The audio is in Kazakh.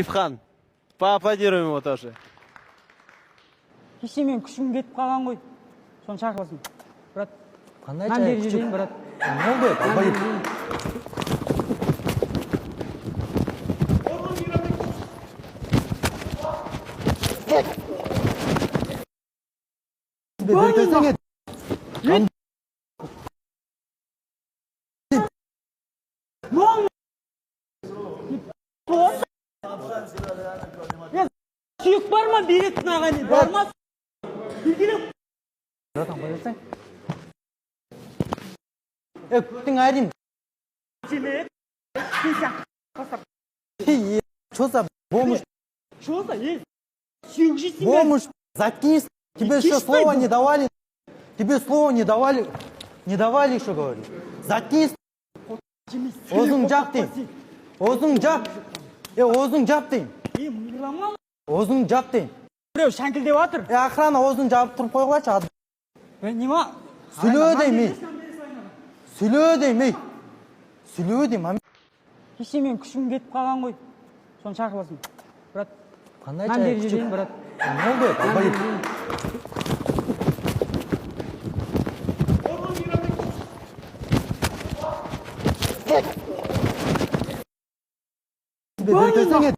Ивхан. Поаплодируем его тоже. Кеше мен күшім кетіп қалған ғой. Соны шақырасың. Брат, Қандай нан чай беріп күшік? жіберейін, брат. Не oldu? Ablayıp. Beklersene. Сүйек бар ма? Беретін ағайын. Бармас. Білгелеп. Bırakın koyarsın. Öptün ayrım. Сені. Çosa bomуш. Что за? Сүйек жейсің бе? Bomуш. Заткнись. Тебе Иди что стой, слова бо- не давали? Тебе слова не давали? Не давали, что говорю? Заткнись. Озың жап дейін. Озың жап. Озың жап дейін. Мырлама. Озың жап дейін. Біреу шәңкілдеп жатыр. Охрана озың жабып тұрып қойғанша. Нема? Сүйлө деймей. Сүйлө деймей. Сүйлө деймей. Кеше мен күшім кетіп қалған ғой. Соны шақырасың. Брат, Қандай нан чай беріп күшік? жіберейін, брат. Ne oldu? Ablayıp. Beklersene.